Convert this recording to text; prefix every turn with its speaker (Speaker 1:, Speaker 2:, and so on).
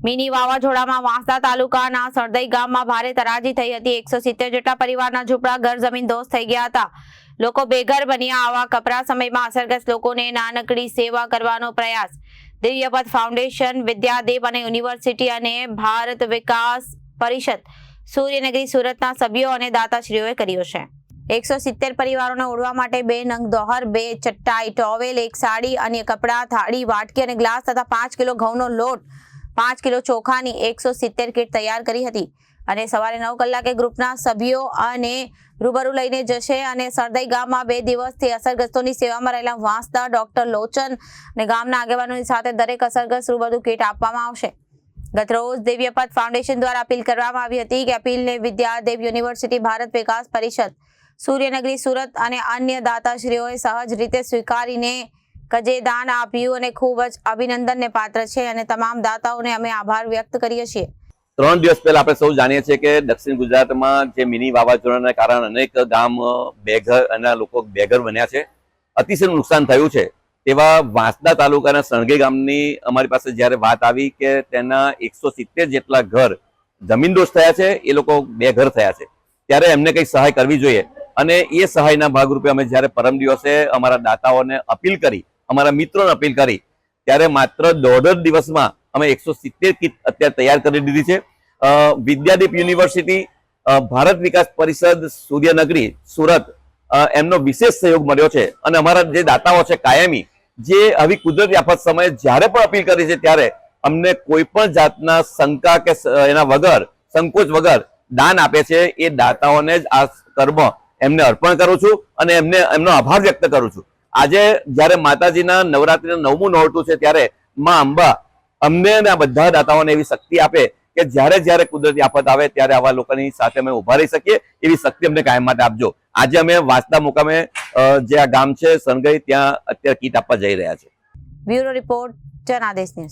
Speaker 1: Mini વાવાઝોડામાં Vansda તાલુકાના સરદઈ ગામમાં ભારે તરાજી થઈ હતી। 170 જેટલા પરિવારના ઝૂંપડા ઘર જમીન દોસ્ત થઈ ગયા હતા। લોકો બેઘર બન્યા। આવા કપરા સમયમાં અસરગ્રસ્ત લોકોને નાનકડી સેવા કરવાનો પ્રયાસ દિવ્યપથ ફાઉન્ડેશન, વિદ્યાદીપ અને યુનિવર્સિટી અને ભારત વિકાસ પરિષદ સૂર્યનગરી સુરતના સભ્યો અને દાતાશ્રીઓએ કર્યો છે। 170 પરિવારોને ઓઢવા માટે 2 નંગ દોહર, 2 ચટ્ટાઈ, ટોવેલ, 1 સાડી, અન્ય કપડાં, થાળી, વાટકી અને ગ્લાસ તથા 5 કિલો ઘઉંનો લોટ, 5 કિલો ચોખાની 170 કીટ તૈયાર કરી હતી અને સવારે 9 કલાકે ગ્રુપના સભ્યો અને રૂબરૂ લઈને જશે અને સરદઈ ગામમાં 2 દિવસથી અસરગ્રસ્તોની સેવામાં રહેલા વાંસદા ડોક્ટર લોચન અને ગામના આગેવાનોની સાથે દરેક અસરગ્રસ્ત રૂબરૂ કીટ આપવામાં આવશે। ગત રોજ દિવ્યપથ ફાઉન્ડેશન દ્વારા અપીલ કરવામાં આવી હતી કે અપીલને વિદ્યાદેવ યુનિવર્સિટી, ભારત વિકાસ પરિષદ, સૂર્યનગરી સુરત અને અન્ય દાતાશ્રીઓએ સહજ રીતે સ્વીકારીને કજેદાન આપ્યું અને ખૂબ જ અભિનંદનને પાત્ર છે અને તમામ દાતાઓને અમે આભાર વ્યક્ત કરીએ છીએ।
Speaker 2: 3 દિવસ પહેલા આપણે સૌ જાણીએ છીએ કે દક્ષિણ ગુજરાતમાં જે મિની વાવાઝોડાના કારણે અનેક ગામ બેઘર અને લોકો બેઘર બન્યા છે, અતિશય નુકસાન થયું છે। તેવા વાંસદા તાલુકાના સણગી ગામની અમારી પાસે જ્યારે વાત આવી કે તેના 170 જેટલા ઘર જમીનદોસ્ત થયા છે, એ લોકો બેઘર થયા છે, ત્યારે એમને કંઈક સહાય કરવી જોઈએ અને એ સહાયના ભાગરૂપે અમે જ્યારે પરમ દિવસે અમારા દાતાઓને અપીલ કરી, અમારા મિત્રોને અપીલ કરી, ત્યારે માત્ર 1.5 દિવસમાં અમે 170 કીટ અત્યારે તૈયાર કરી દીધી છે। વિદ્યાદીપ યુનિવર્સિટી, ભારત વિકાસ પરિષદ સૂર્યનગરી સુરત, એમનો વિશેષ સહયોગ મળ્યો છે અને અમારા જે દાતાઓ છે કાયમી, જે આવી કુદરતી આફત સમયે જ્યારે પણ અપીલ કરી છે ત્યારે અમને કોઈ પણ જાતના શંકા કે એના વગર, સંકોચ વગર દાન આપે છે। એ દાતાઓને જ આ કર્મ એમને અર્પણ કરું છું અને એમનો આભાર વ્યક્ત કરું છું। આજે જ્યારે માતાજીના નવરાત્રીનું 9મું નોરતું છે ત્યારે માં અંબા અમને અને આ બધા દાતાઓને એવી શક્તિ આપે કે જ્યારે જ્યારે કુદરતી આફત આવે ત્યારે આવા લોકોની સાથે અમે ઉભા રહી શકીએ, એવી શક્તિ અમને કાયમ માટે આપજો। આજે અમે વાંસદા મુકામે જે આ ગામ છે સનગઈ, ત્યાં અત્યારે કીટ આપવા જઈ રહ્યા છે।
Speaker 1: Bureau report, Janadesh news.